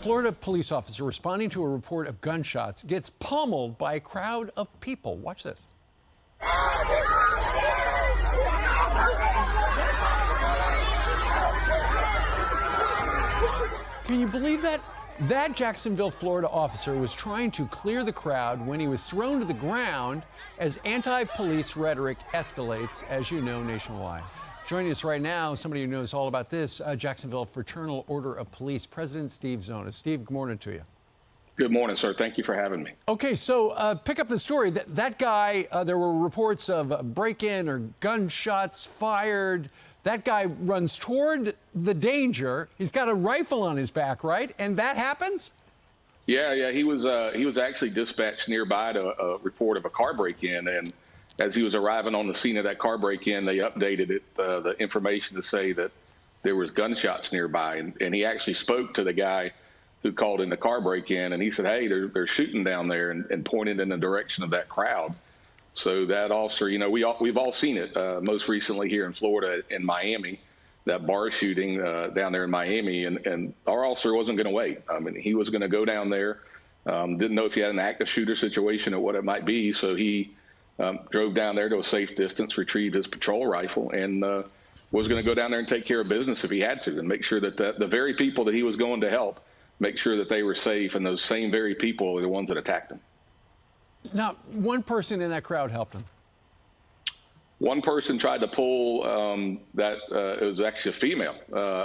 Florida police officer responding to a report of gunshots gets pummeled by a crowd of people. Watch this. Can you believe that? That Jacksonville, Florida officer was trying to clear the crowd when he was thrown to the ground as anti-police rhetoric escalates, as you know, nationwide. Joining us right now, somebody who knows all about this, Jacksonville Fraternal Order of Police President Steve Zona. Steve, good morning to you. Good morning, sir. Thank you for having me. Okay, so pick up the story. That guy, there were reports of break-in or gunshots fired. That guy runs toward the danger. He's got a rifle on his back, right? And that happens? Yeah. He was actually dispatched nearby to a report of a car break-in, and as he was arriving on the scene of that car break-in, they updated it, the information to say that there was gunshots nearby, and he actually spoke to the guy who called in the car break-in, and he said, "Hey, they're shooting down there," and pointed in the direction of that crowd. So that officer, you know, we've all seen it. Most recently here in Florida, in Miami, that bar shooting down there in Miami, and our officer wasn't going to wait. I mean, he was going to go down there. Didn't know if he had an active shooter situation or what it might be, so he drove down there to a safe distance, retrieved his patrol rifle, and was going to go down there and take care of business if he had to, and make sure that the very people that he was going to help, make sure that they were safe, and those same very people are the ones that attacked him. Now, one person in that crowd helped him. One person tried to pull it was actually a female,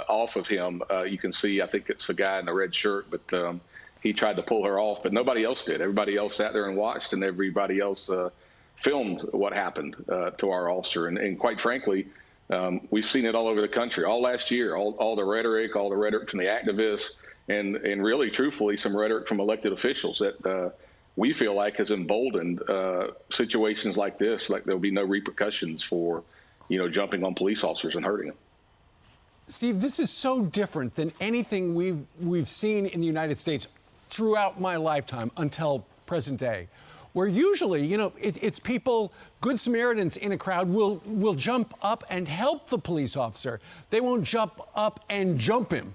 off of him. You can see, I think it's the guy in the red shirt, but he tried to pull her off, but nobody else did. Everybody else sat there and watched, and everybody else filmed what happened to our officer. And quite frankly, we've seen it all over the country, all last year, all the rhetoric from the activists, and really, truthfully, some rhetoric from elected officials that we feel like has emboldened situations like this, like there'll be no repercussions for, you know, jumping on police officers and hurting them. Steve, this is so different than anything we've seen in the United States throughout my lifetime until present day, where usually, you know, it's people, good Samaritans in a crowd will jump up and help the police officer. They won't jump up and jump him.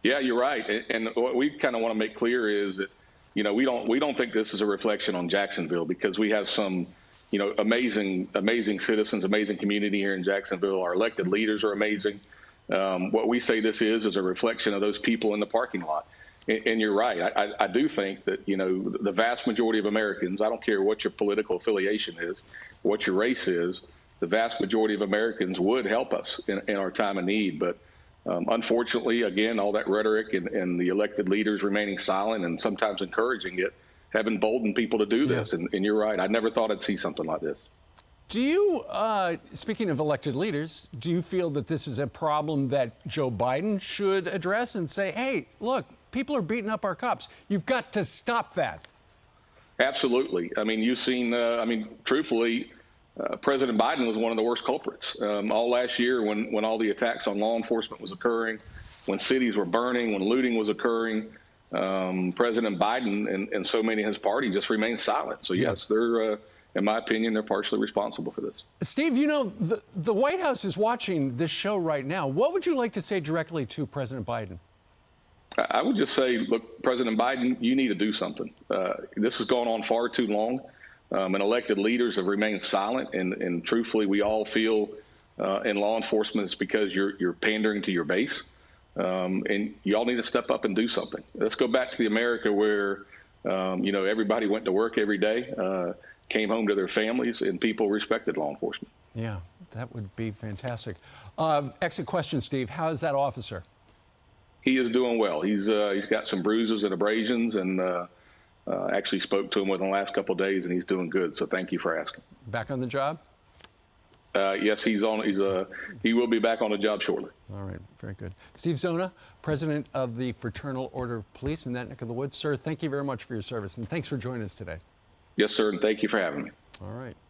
Yeah, you're right. And what we kind of want to make clear is that, you know, we don't think this is a reflection on Jacksonville, because we have some, you know, amazing citizens, amazing community here in Jacksonville. Our elected leaders are amazing. What we say this is a reflection of those people in the parking lot. And you're right. I do think that, you know, the vast majority of Americans, I don't care what your political affiliation is, what your race is, the vast majority of Americans would help us in our time of need. But unfortunately, again, all that rhetoric and the elected leaders remaining silent and sometimes encouraging it have emboldened people to do this. Yeah. And you're right. I never thought I'd see something like this. Do you, speaking of elected leaders, do you feel that this is a problem that Joe Biden should address and say, hey, look, people are beating up our cops. You've got to stop that? Absolutely. I mean, you've seen, truthfully, President Biden was one of the worst culprits. All last year when all the attacks on law enforcement was occurring, when cities were burning, when looting was occurring, President Biden and so many of his party just remained silent. So, yes, they're, in my opinion, they're partially responsible for this. Steve, you know, the White House is watching this show right now. What would you like to say directly to President Biden? I would just say, look, President Biden, you need to do something. This has gone on far too long. And elected leaders have remained silent, and truthfully, we all feel in law enforcement it's because you're pandering to your base, and you all need to step up and do something. Let's go back to the America where you know, everybody went to work every day, came home to their families, and people respected law enforcement. Yeah, that would be fantastic. Exit question, Steve. How is that officer? He is doing well. He's got some bruises and abrasions, and actually spoke to him within the last couple of days, and he's doing good. So thank you for asking. Back on the job? Yes, he will be back on the job shortly. All right, very good. Steve Zona, president of the Fraternal Order of Police in that neck of the woods. Sir, thank you very much for your service, and thanks for joining us today. Yes, sir, and thank you for having me. All right.